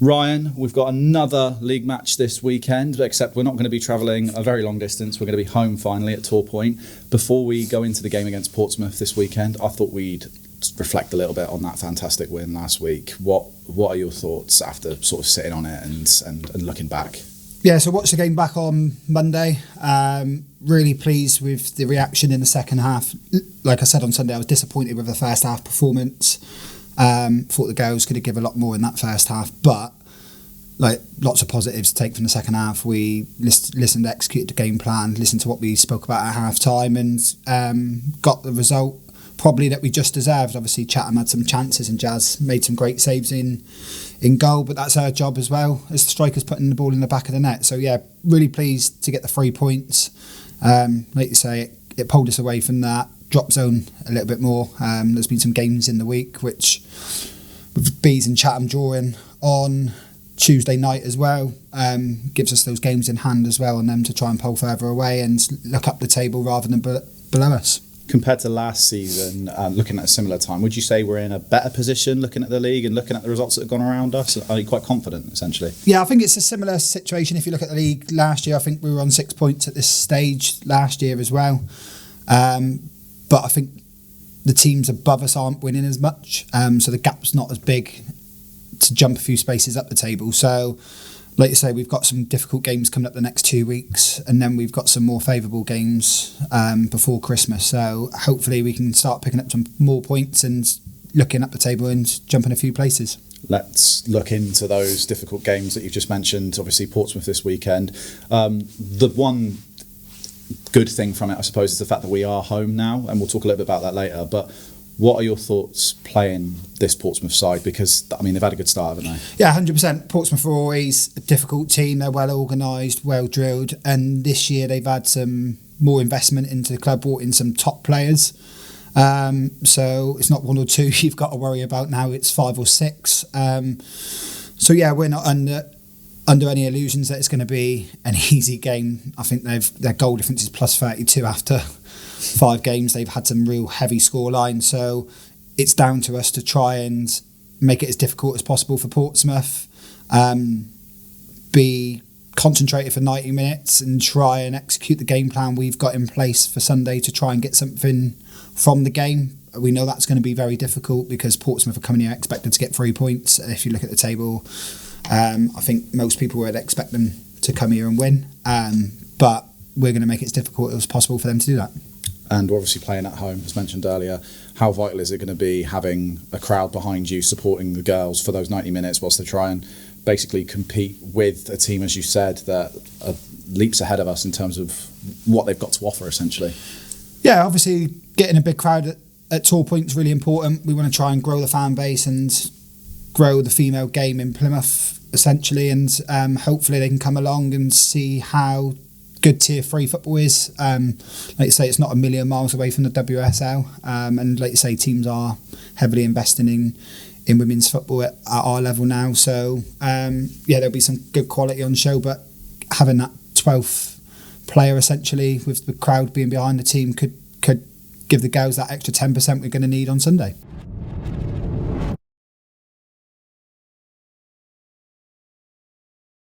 Ryan, we've got another league match this weekend, except we're not going to be travelling a very long distance. We're going to be home finally at Tor Point. Before we go into the game against Portsmouth this weekend, I thought we'd reflect a little bit on that fantastic win last week. What are your thoughts after sort of sitting on it and looking back? Yeah, so watched the game back on Monday. Really pleased with the reaction in the second half. Like I said on Sunday, I was disappointed with the first half performance. Thought the girls could have given a lot more in that first half, but like lots of positives to take from the second half. We listened, executed the game plan, listened to what we spoke about at half time, and got the result probably that we just deserved. Obviously Chatham had some chances and Jazz made some great saves in goal, but that's our job as well as the strikers putting the ball in the back of the net. So yeah, really pleased to get the 3 points. Like you say, it pulled us away from that drop zone a little bit more. There's been some games in the week which with Bees and Chatham drawing on Tuesday night as well, gives us those games in hand as well, and them to try and pull further away and look up the table rather than below us. Compared to last season, looking at a similar time, would you say we're in a better position looking at the league and looking at the results that have gone around us? Are you quite confident, essentially? Yeah, I think it's a similar situation. If you look at the league last year, I think we were on 6 points at this stage last year as well. But I think the teams above us aren't winning as much, so the gap's not as big to jump a few spaces up the table. So, like you say, we've got some difficult games coming up the next 2 weeks, and then we've got some more favourable games before Christmas. So hopefully we can start picking up some more points and looking up the table and jumping a few places. Let's look into those difficult games that you've just mentioned. Obviously Portsmouth this weekend. The one good thing from it, I suppose, is the fact that we are home now, and we'll talk a little bit about that later. But what are your thoughts playing this Portsmouth side? Because, I mean, they've had a good start, haven't they? Yeah, 100%. Portsmouth are always a difficult team. They're well organised, well drilled. And this year they've had some more investment into the club, brought in some top players. So it's not one or two you've got to worry about now. It's 5 or 6. So, yeah, we're not under any illusions that it's going to be an easy game. I think their goal difference is plus 32 after 5 games. They've had some real heavy score lines, so it's down to us to try and make it as difficult as possible for Portsmouth. Be concentrated for 90 minutes and try and execute the game plan we've got in place for Sunday to try and get something from the game. We know that's going to be very difficult because Portsmouth are coming here expected to get 3 points. If you look at the table, I think most people would expect them to come here and win, but we're going to make it as difficult as possible for them to do that. And we're obviously playing at home, as mentioned earlier. How vital is it going to be having a crowd behind you supporting the girls for those 90 minutes whilst they try and basically compete with a team, as you said, that are leaps ahead of us in terms of what they've got to offer, essentially? Yeah, obviously getting a big crowd at Tor Point is really important. We want to try and grow the fan base and grow the female game in Plymouth, essentially, and hopefully they can come along and see how good Tier 3 football is. Like you say, it's not a million miles away from the WSL, and like you say, teams are heavily investing in women's football at our level now. So yeah, there'll be some good quality on show, but having that 12th player essentially with the crowd being behind the team could give the girls that extra 10% we're going to need on Sunday.